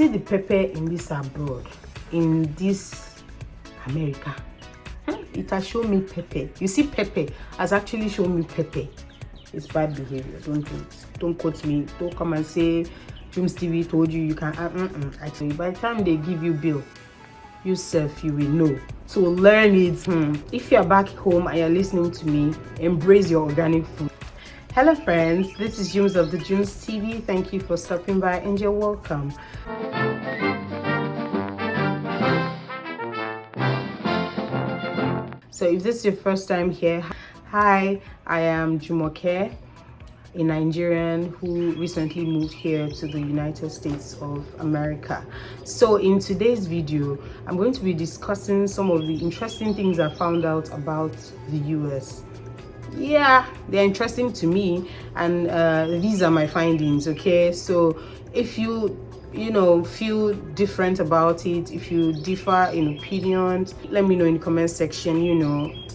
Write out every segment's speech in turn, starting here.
See the pepper in this abroad, in this America. It has shown me pepper. You see, pepper has actually shown me pepper. It's bad behavior. Don't do it. Don't quote me. Don't come and say thejumzb told you can. Actually, by the time they give you bill, yourself you will know. So learn it. If you're back home and you're listening to me, embrace your organic food. Hello friends, this is Jums of thejumzb. Thank you for stopping by and you're welcome. So if this is your first time here, hi, I am Jumoke, a Nigerian who recently moved here to the United States of America. So in today's video, I'm going to be discussing some of the interesting things I found out about the US. Yeah, they're interesting to me, and these are my findings. Okay, so if you feel different about it, if you differ in opinions, let me know in the comment section.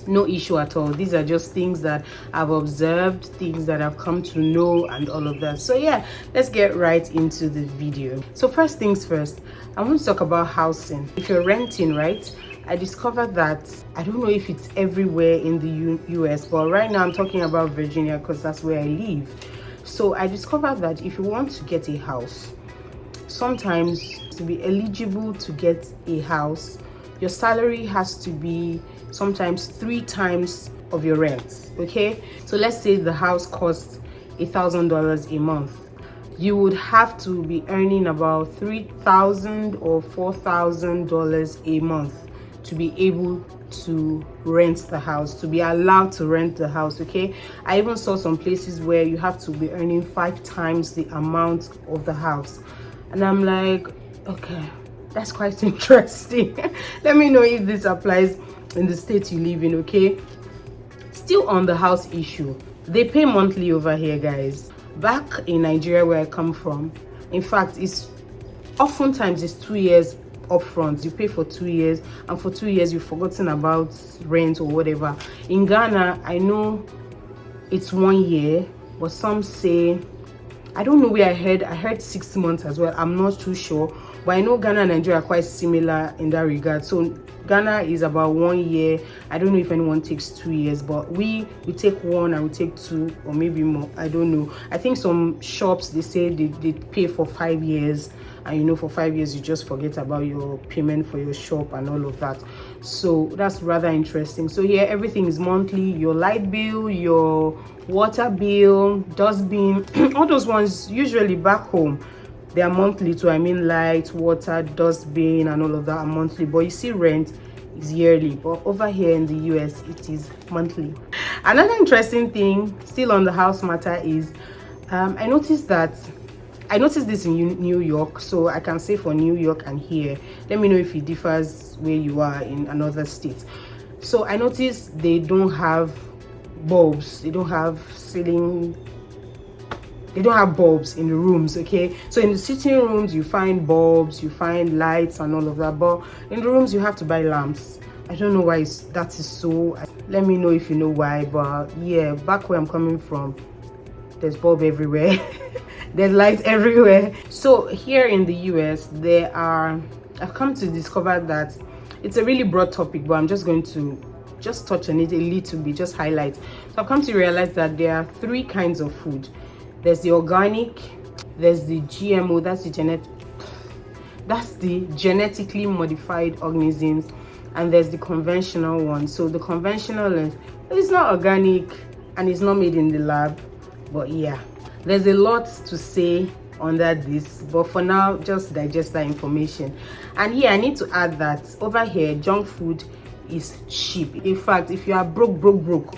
No issue at all. These are just things that I've observed, things that I've come to know, and all of that. So yeah, let's get right into the video. So first things first, I want to talk about housing. If you're renting, right, I discovered that, I don't know if it's everywhere in the US, but right now I'm talking about Virginia because that's where I live. So I discovered that if you want to get a house, sometimes to be eligible to get a house, your salary has to be sometimes 3 times of your rent. Okay, so let's say the house costs $1,000 a month. You would have to be earning about $3,000 or $4,000 a month to be able to rent the house, to be allowed to rent the house. Okay, I even saw some places where you have to be earning 5 times the amount of the house, and I'm like, okay, that's quite interesting. Let me know if this applies in the state you live in. Okay, still on the house issue, they pay monthly over here, guys. Back in Nigeria where I come from, in fact, it's oftentimes it's 2 years upfront. You pay for 2 years, and for 2 years you've forgotten about rent or whatever. In Ghana, I know it's 1 year, but some say, I don't know where I heard 6 months as well. I'm not too sure, but I know Ghana and Nigeria are quite similar in that regard. So Ghana is about 1 year. I don't know if anyone takes 2 years, but we take 1 and we take 2 or maybe more. I don't know. I think some shops, they say they pay for 5 years, and for 5 years you just forget about your payment for your shop and all of that. So that's rather interesting. So here everything is monthly. Your light bill, your water bill, dustbin, all those ones usually back home, they are monthly too. I mean, light, water, dustbin, and all of that are monthly. But you see, rent is yearly. But over here in the US, it is monthly. Another interesting thing, still on the house matter, is I noticed this in New York, so I can say for New York and here. Let me know if it differs where you are in another state. So I noticed they don't have bulbs. They don't have bulbs in the rooms. Okay, so in the sitting rooms you find bulbs, you find lights and all of that, but in the rooms you have to buy lamps. I don't know why that is so. Let me know if you know why. But yeah, back where I'm coming from, there's bulb everywhere. There's lights everywhere. So here in the US, I've come to discover that it's a really broad topic, but I'm just going to touch on it a little bit, just highlight. So I've come to realize that there are 3 kinds of food. There's the organic, there's the GMO, that's the genetically modified organisms, and there's the conventional one. So the conventional is not organic and it's not made in the lab, but yeah, there's a lot to say under this, but for now, just digest that information. And here I need to add that over here, junk food is cheap. In fact, if you are broke,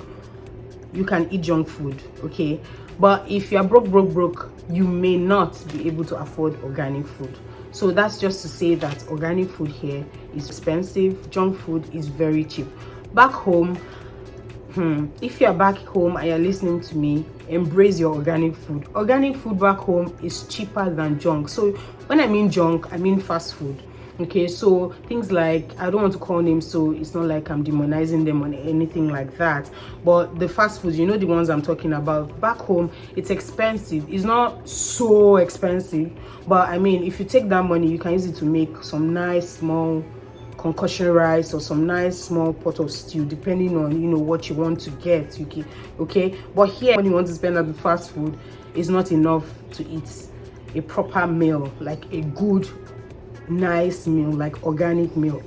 you can eat junk food. Okay, but if you are broke, you may not be able to afford organic food. So that's just to say that organic food here is expensive. Junk food is very cheap. Back home, if you're back home and you're listening to me, embrace your organic food. Organic food back home is cheaper than junk. So when I mean junk, I mean fast food. Okay, so things like, I don't want to call names, so it's not like I'm demonizing them or anything like that, but the fast foods, the ones I'm talking about, back home it's expensive. It's not so expensive, but I mean, if you take that money, you can use it to make some nice small concussion rice or some nice small pot of stew, depending on what you want to get. Okay, but here, when you want to spend on the fast food, it's not enough to eat a proper meal, like a good nice meal, like organic meal.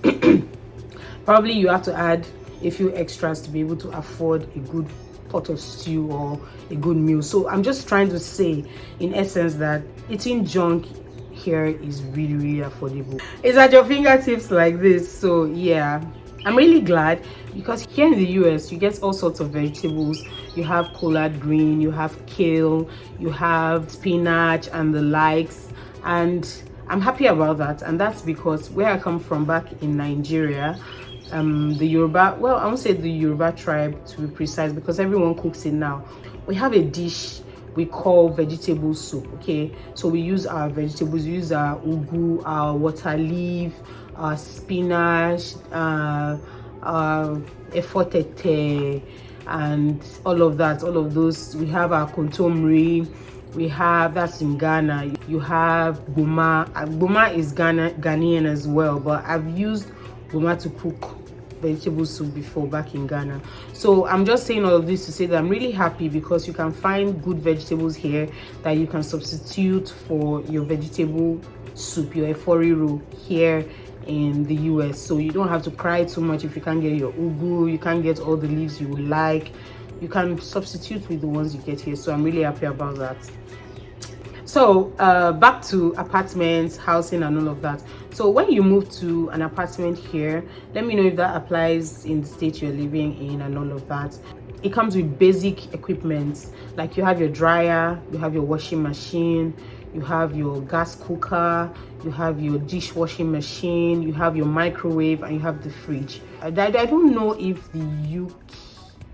Probably you have to add a few extras to be able to afford a good pot of stew or a good meal. So I'm just trying to say, in essence, that eating junk here is really, really affordable. It's at your fingertips like this. So yeah, I'm really glad, because here in the US you get all sorts of vegetables. You have collard green, you have kale, you have spinach and the likes, and I'm happy about that. And that's because where I come from, back in Nigeria, the Yoruba, well, I won't say the Yoruba tribe to be precise, because everyone cooks it now. We have a dish we call vegetable soup. Okay, so we use our vegetables, we use our ugu, our water leaf, our spinach, efotete, and all of those. We have our kontomri. We have, that's in Ghana. You have buma. Buma is Ghanaian as well, but I've used buma to cook vegetable soup before back in Ghana. So I'm just saying all of this to say that I'm really happy, because you can find good vegetables here that you can substitute for your vegetable soup, your eforiru here in the US. So you don't have to cry too much if you can't get your ugu, you can't get all the leaves you would like. You can substitute with the ones you get here. So I'm really happy about that. So back to apartments, housing, and all of that. So when you move to an apartment here, let me know if that applies in the state you're living in and all of that. It comes with basic equipment, like you have your dryer, you have your washing machine, you have your gas cooker, you have your dishwashing machine, you have your microwave, and you have the fridge. I don't know if the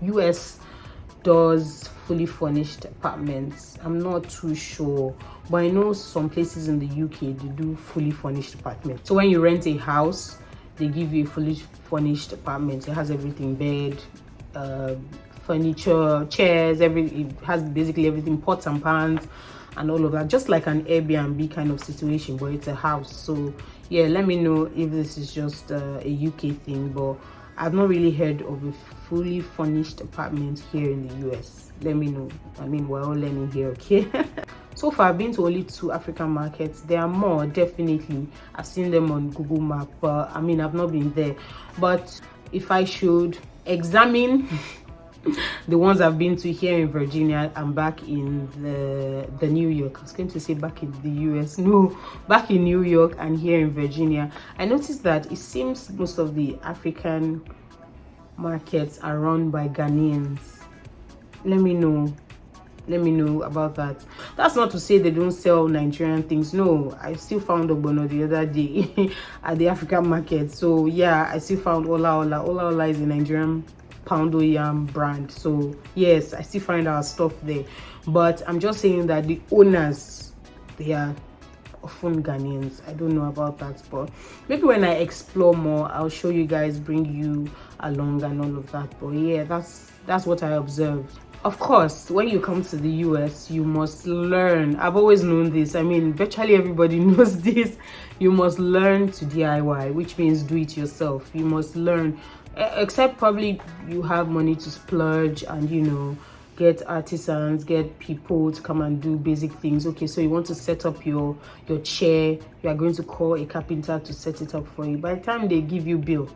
US does fully furnished apartments. I'm not too sure, but I know some places in the UK they do fully furnished apartments. So when you rent a house, they give you a fully furnished apartment. It has everything: bed, furniture, chairs, it has basically everything, pots and pans and all of that, just like an Airbnb kind of situation, but it's a house. So yeah, let me know if this is just a UK thing, but I've not really heard of a fully furnished apartment here in the US. Let me know. I mean, we're all learning here, okay? So far, I've been to only 2 African markets. There are more, definitely. I've seen them on Google Map, but I mean, I've not been there. But if I should examine the ones I've been to here in Virginia and back in the New York, I was going to say back in the US, no, back in New York and here in Virginia, I noticed that it seems most of the African markets are run by Ghanaians. Let me know about that. That's not to say they don't sell Nigerian things. No, I still found ogbono the other day at the African market. So yeah, I still found Ola is a Nigerian poundo yam brand. So yes, I still find our stuff there, but I'm just saying that the owners, they are often Ghanaians. I don't know about that, but maybe when I explore more, I'll show you guys, bring you along and all of that. But yeah, that's what I observed. Of course, when you come to the US, you must learn. I've always known this. I mean, virtually everybody knows this. You must learn to DIY, which means do it yourself. You must learn, except probably you have money to splurge and get artisans, get people to come and do basic things. Okay, so you want to set up your chair, you are going to call a carpenter to set it up for you. By the time they give you bill,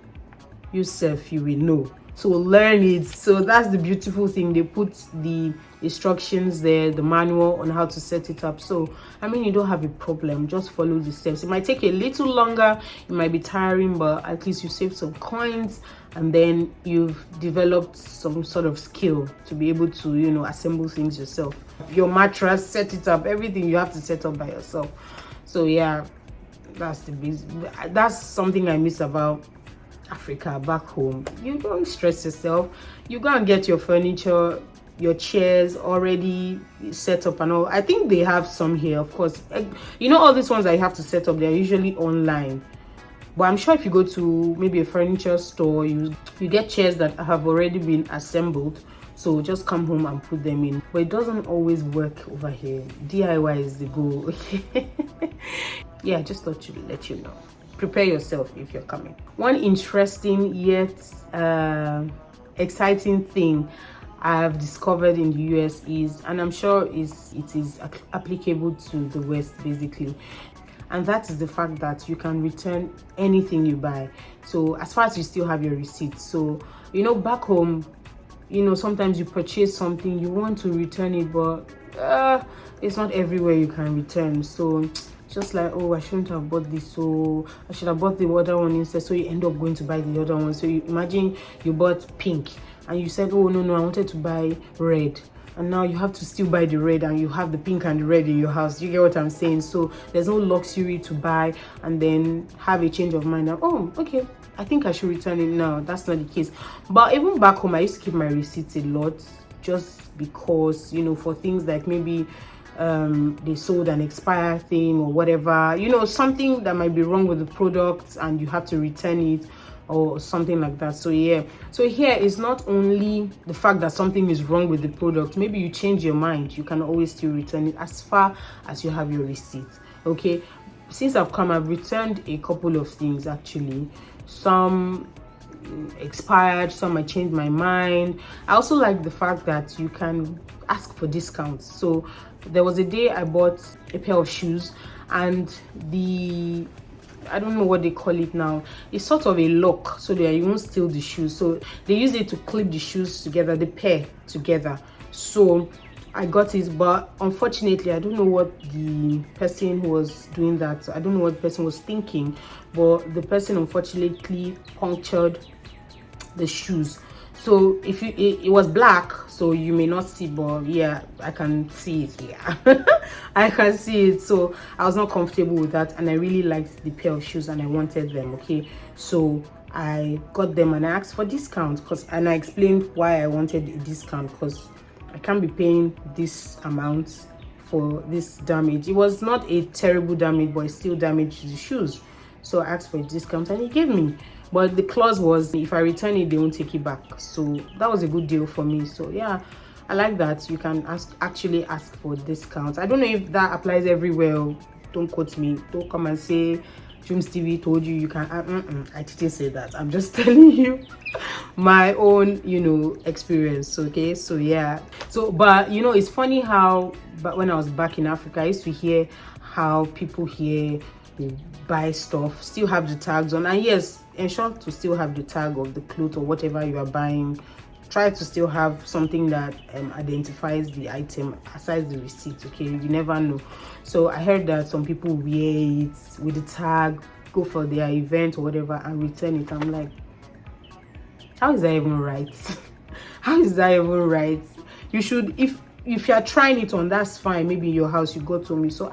yourself, you will know. So learn it. So that's the beautiful thing. They put the instructions there, the manual on how to set it up. So I mean, you don't have a problem. Just follow the steps. It might take a little longer, it might be tiring, but at least you save some coins, and then you've developed some sort of skill to be able to assemble things yourself. Your mattress, set it up, everything you have to set up by yourself. So yeah, that's something I miss about Africa. Back home, you don't stress yourself. You go and get your furniture, your chairs already set up and all. I think they have some here, of course. All these ones I have to set up, they're usually online. But I'm sure if you go to maybe a furniture store, you get chairs that have already been assembled, so just come home and put them in. But it doesn't always work over here. DIY is the goal. Okay. Yeah, I just thought to let you know. Prepare yourself if you're coming. One interesting yet exciting thing I've discovered in the US is, and I'm sure it is applicable to the West basically, and that is the fact that you can return anything you buy, so as far as you still have your receipt. So back home, sometimes you purchase something, you want to return it, but it's not everywhere you can return. So just like, oh, I shouldn't have bought this, so I should have bought the other one instead. So you end up going to buy the other one. So you imagine you bought pink and you said, oh no, I wanted to buy red, and now you have to still buy the red, and you have the pink and the red in your house. You get what I'm saying? So there's no luxury to buy and then have a change of mind. Oh, okay, I think I should return it now. That's not the case. But even back home, I used to keep my receipts a lot, just because, for things like maybe they sold an expired thing or whatever, something that might be wrong with the product and you have to return it or something like that. So yeah, so here is not only the fact that something is wrong with the product, maybe you change your mind, you can always still return it as far as you have your receipt. Okay, since I've come, I've returned a couple of things actually. Some expired, some I changed my mind. I also like the fact that you can ask for discounts. So there was a day I bought a pair of shoes, and I don't know what they call it now, it's sort of a lock so that you won't steal the shoes. So they use it to clip the shoes together, the pair together. So I got it, but unfortunately I don't know what the person who was doing that, I don't know what the person was thinking, but the person unfortunately punctured the shoes. So if it was black, so you may not see, but yeah, I can see it here. I can see it. So I was not comfortable with that, and I really liked the pair of shoes and I wanted them. Okay, so I got them and I asked for discount, and I explained why I wanted a discount, because I can't be paying this amount for this damage. It was not a terrible damage, but it still damaged the shoes. So I asked for a discount and he gave me. But the clause was, if I return it, they won't take it back. So that was a good deal for me. So yeah, I like that. You can actually ask for discounts. I don't know if that applies everywhere. Don't quote me. Don't come and say thejumzb told you can. I didn't say that. I'm just telling you my own, experience. Okay, so yeah. So, but it's funny how, but when I was back in Africa, I used to hear how people here buy stuff, still have the tags on, and yes, ensure to still have the tag of the cloth or whatever you are buying. Try to still have something that identifies the item aside the receipt. Okay, you never know. So I heard that some people wear it with the tag, go for their event or whatever, and return it. I'm like, how is that even right? How is that even right? You should, if you are trying it on, that's fine. Maybe in your house you got to me, so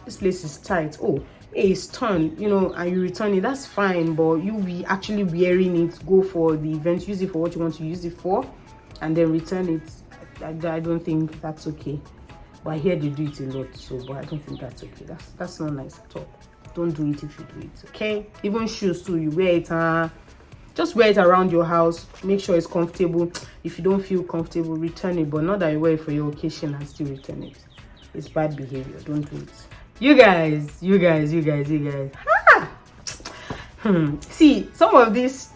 this place is tight, oh it's torn, and you return it, that's fine. But you be actually wearing it, go for the event, use it for what you want to use it for, and then return it. I don't think that's okay. But I hear they do it a lot, so but I don't think that's okay. That's not nice at all. Don't do it if you do it, okay? Even shoes too, you wear it, just wear it around your house, make sure it's comfortable. If you don't feel comfortable, return it, but not that you wear it for your occasion and still return it. It's bad behavior. Don't do it. You guys. See, some of these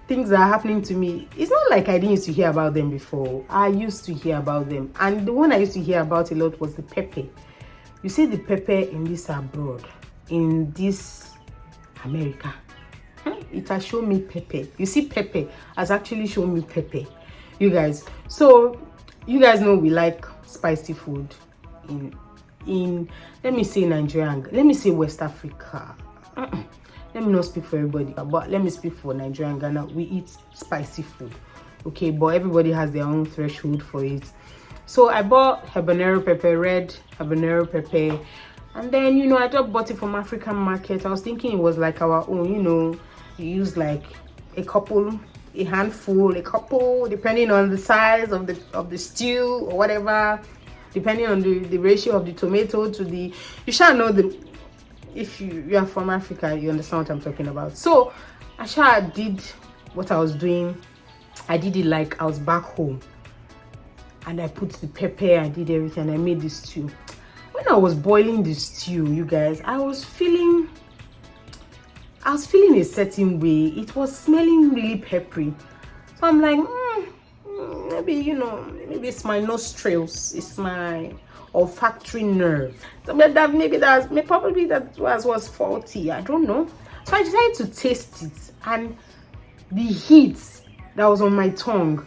things that are happening to me, it's not like I didn't used to hear about them before. I used to hear about them, and the one I used to hear about a lot was the pepper. You see the pepper in this abroad, in this America, it has shown me pepper. You see, pepper has actually shown me pepper, you guys. So you guys know we like spicy food in let me say Nigeria, let me say West Africa. Let me not speak for everybody, but let me speak for Nigeria and Ghana. We eat spicy food, okay, but everybody has their own threshold for it. So I bought habanero pepper, red habanero pepper, and then I just bought it from African market. I was thinking it was like our own, you use like a handful, a couple, depending on the size of the stew or whatever, depending on the ratio of the tomato to the, you shall know if you are from Africa, you understand what I'm talking about. So I did what I was doing. I did it like I was back home, and I put the pepper, I did everything, and I made this stew. When I was boiling the stew, you guys, I was feeling a certain way. It was smelling really peppery. So I'm like, maybe, maybe it's my nostrils, it's my olfactory nerve. So probably that was faulty. I don't know. So I decided to taste it, and the heat that was on my tongue,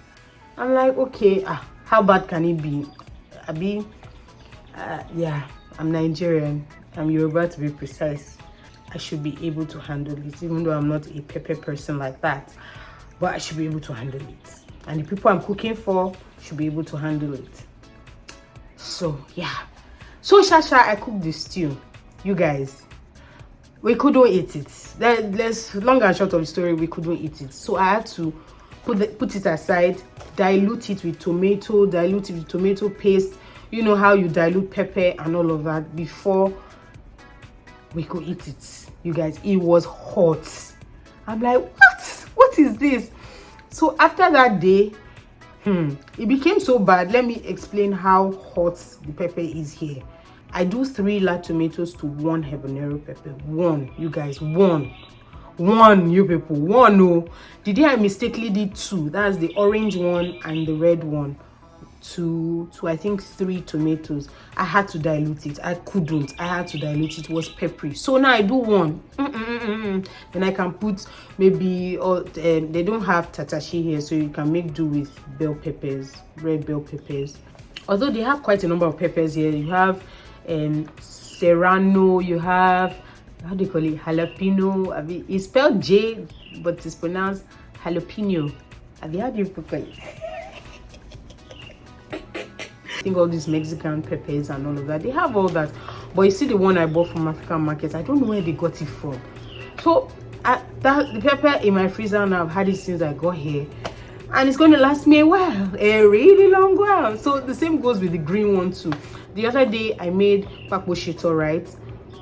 I'm like, okay, how bad can it be? Yeah, I'm Nigerian. I'm Yoruba to be precise. I should be able to handle it, even though I'm not a pepper person like that. But I should be able to handle it. And the people I'm cooking for should be able to handle it. So, yeah. So, I cooked the stew. You guys, we couldn't eat it. There's long and short of the story, we couldn't eat it. So, I had to put it aside, dilute it with tomato paste. You know how you dilute pepper and all of that before we could eat it. You guys, it was hot. I'm like, what is this? So after that day, it became so bad. Let me explain how hot the pepper is here. I do 3 large tomatoes to 1 habanero pepper. 1, you guys, 1, you people, 1. No, the day I mistakenly did 2. That's the orange one and the red one. To I think 3 tomatoes. I had to dilute it. I couldn't. I had to dilute it. It was peppery. So now I do 1. Then I can put maybe, they don't have tatashi here, so you can make do with bell peppers, red bell peppers. Although they have quite a number of peppers here. You have serrano. You have, how do you call it, jalapeno. I mean, it's spelled J, but it's pronounced jalapeno. How do you call it? I think all these Mexican peppers and all of that, they have all that. But you see the one I bought from African markets, I don't know where they got it from. So the pepper in my freezer now, I've had it since I got here, and it's going to last me a while, a really long while. So the same goes with the green one too. The other day I made pakpo shito, right?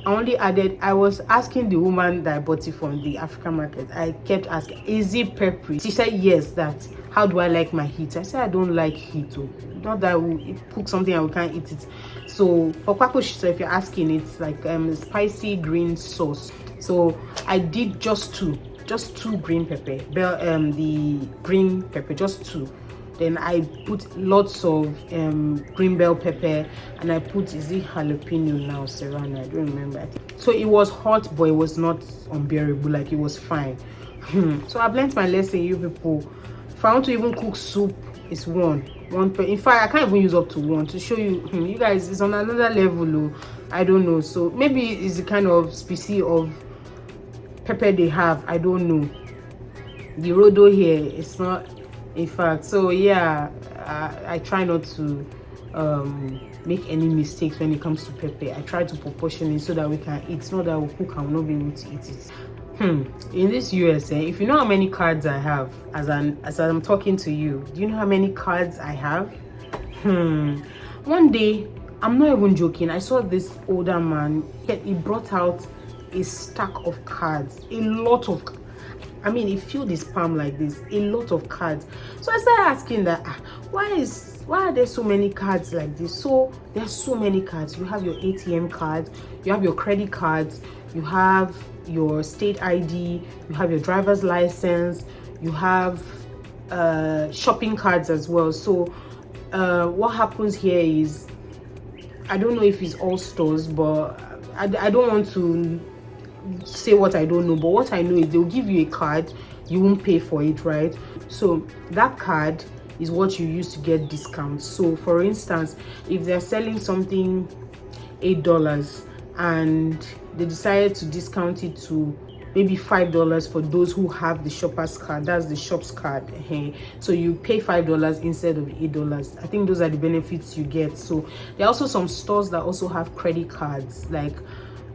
I was asking the woman that I bought it from the African market. I kept asking, is it peppery? She said yes. That, how do I like my heat? I said I don't like heat. Not that we cook something and we can't eat it. So for pakpo shito, if you're asking, it's like spicy green sauce. So I did just two green pepper, the green pepper, just 2. Then I put lots of green bell pepper, and I put, is it jalapeno now, serrano? I don't remember. So it was hot, but it was not unbearable. Like, it was fine. So I've learned my lesson, you people. If I want to even cook soup, it's 1. In fact, I can't even use up to 1 to show you. You guys, it's on another level. I don't know. So maybe it's the kind of species of pepper they have. I don't know. The rodo here, it's not. In fact, so yeah, I try not to make any mistakes when it comes to pepper. I try to proportion it so that we can eat. It's not that we'll cook and we'll not be able to eat it. In this USA, if you know how many cards I have as I'm talking to you, do you know how many cards I have? One day, I'm not even joking, I saw this older man. He brought out a stack of cards, a lot of, I mean, he filled his palm like this, a lot of cards. So I started asking that, why are there so many cards like this? So there's so many cards. You have your ATM cards, you have your credit cards, you have your state ID, you have your driver's license, you have shopping cards as well. So what happens here is, I don't know if it's all stores, but I don't want to say what I don't know, but what I know is they'll give you a card, you won't pay for it, right? So that card is what you use to get discounts. So for instance, if they're selling something $8 and they decided to discount it to maybe $5 for those who have the shopper's card, that's the shop's card, so you pay $5 instead of $8. I think those are the benefits you get. So there are also some stores that also have credit cards, like,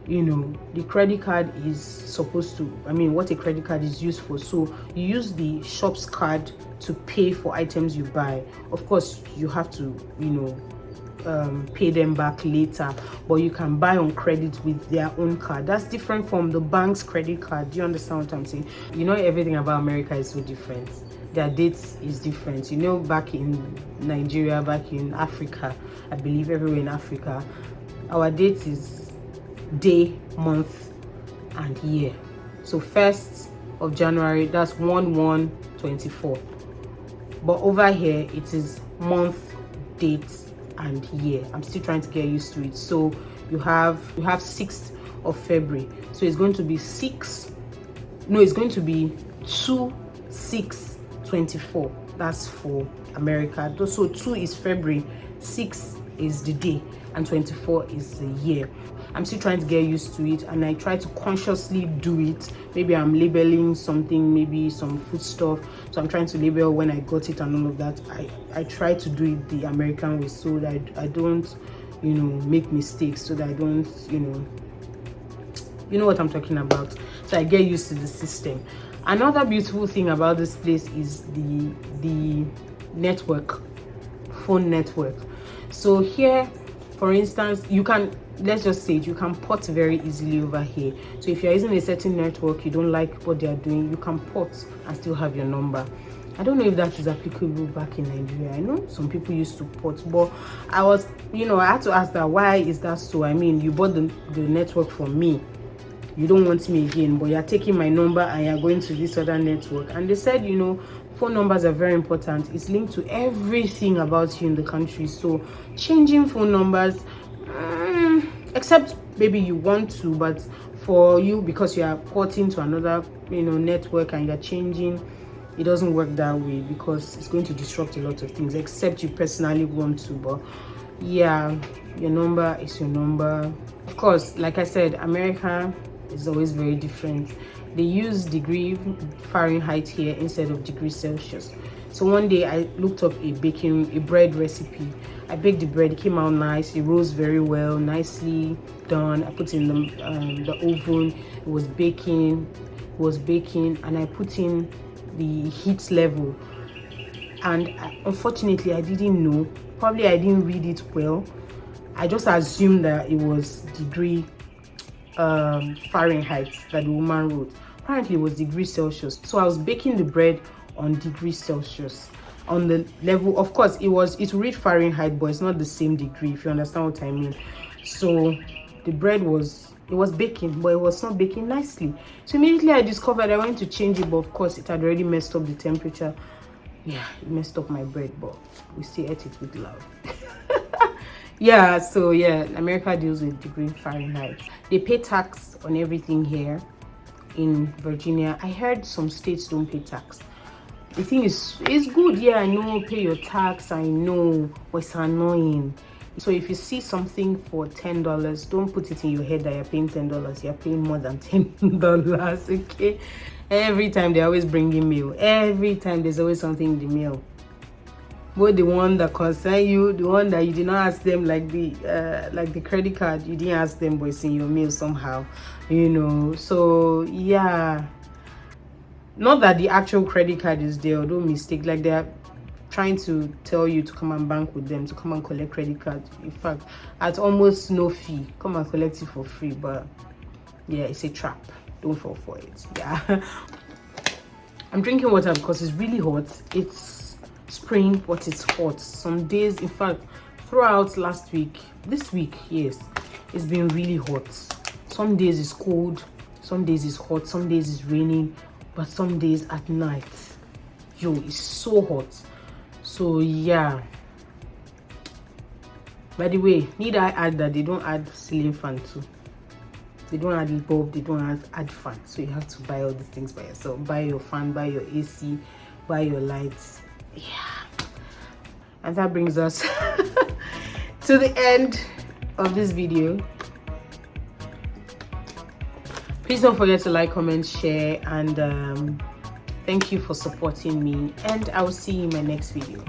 you know, the credit card is supposed to, I mean, what a credit card is used for. So you use the shop's card to pay for items you buy. Of course, you have to, you know, pay them back later, but you can buy on credit with their own card. That's different from the bank's credit card. Do you understand what I'm saying? You know, everything about America is so different. Their dates is different. You know, back in Nigeria, back in Africa, I believe everywhere in Africa, our date is day, month, and year. So 1st of January, that's 1/1/24. But over here, it is month, date, and year. I'm still trying to get used to it. So you have 6th of February. So it's going to be it's going to be 2/6/24. That's for America. So 2 is February, 6 is the day, and 24 is the year. I'm still trying to get used to it, and I try to consciously do it. Maybe I'm labeling something, maybe some food stuff, so I'm trying to label when I got it and all of that. I try to do it the American way, so that I don't, you know, make mistakes, so that I don't, you know what I'm talking about. So I get used to the system. Another beautiful thing about this place is the network, phone network. So here, for instance, you can, let's just say, you can port very easily over here. So if you're using a certain network, you don't like what they are doing, you can port and still have your number. I don't know if that is applicable back in Nigeria. I know some people used to port, but I was, you know, I had to ask that, why is that so? I mean, you bought the network from me, you don't want me again, but you're taking my number and you're going to this other network. And they said, you know, phone numbers are very important. It's linked to everything about you in the country. So changing phone numbers, except maybe you want to, but for you, because you are porting to another, you know, network and you're changing, it doesn't work that way, because it's going to disrupt a lot of things, except you personally want to. But yeah, your number is your number. Of course, like I said, America is always very different. They use degree Fahrenheit here instead of degree Celsius. So one day I looked up a bread recipe. I baked the bread, it came out nice, it rose very well, nicely done. I put it in the oven, it was baking, and I put in the heat level. And unfortunately, I didn't know, probably I didn't read it well. I just assumed that it was degree Fahrenheit that the woman wrote. Apparently it was degree Celsius. So I was baking the bread on degree Celsius, on the level, of course it read Fahrenheit, but it's not the same degree, if you understand what I mean. So the bread was baking, but it was not baking nicely. So immediately I discovered, I went to change it, but of course it had already messed up the temperature. Yeah, it messed up my bread, but we still ate it with love. Yeah, so yeah, America deals with degree Fahrenheit. They pay tax on everything here in Virginia. I heard some states don't pay tax. The thing is, it's good. Yeah, I know, pay your tax, I know, but it's annoying. So if you see something for $10, don't put it in your head that you're paying $10. You're paying more than $10, okay? Every time they're always bringing mail. Every time there's always something in the mail. Both the one that concern you, the one that you did not ask them, like the credit card, you didn't ask them, but it's in your mail somehow, you know. So yeah, not that the actual credit card is there, don't mistake, like they're trying to tell you to come and bank with them, to come and collect credit card. In fact, at almost no fee, come and collect it for free. But yeah, it's a trap, don't fall for it. Yeah. I'm drinking water because it's really hot. It's spring, but it's hot. Some days, in fact, throughout last week, this week, yes, it's been really hot. Some days it's cold, some days it's hot, some days it's raining, but some days at night, yo, it's so hot. So yeah, by the way, need I add that they don't add ceiling fan too. They don't add bulb, they don't add fan, so you have to buy all these things by yourself. Buy your fan, buy your AC, buy your lights. Yeah, and that brings us to the end of this video. Please don't forget to like, comment, share, and thank you for supporting me, and I will see you in my next video.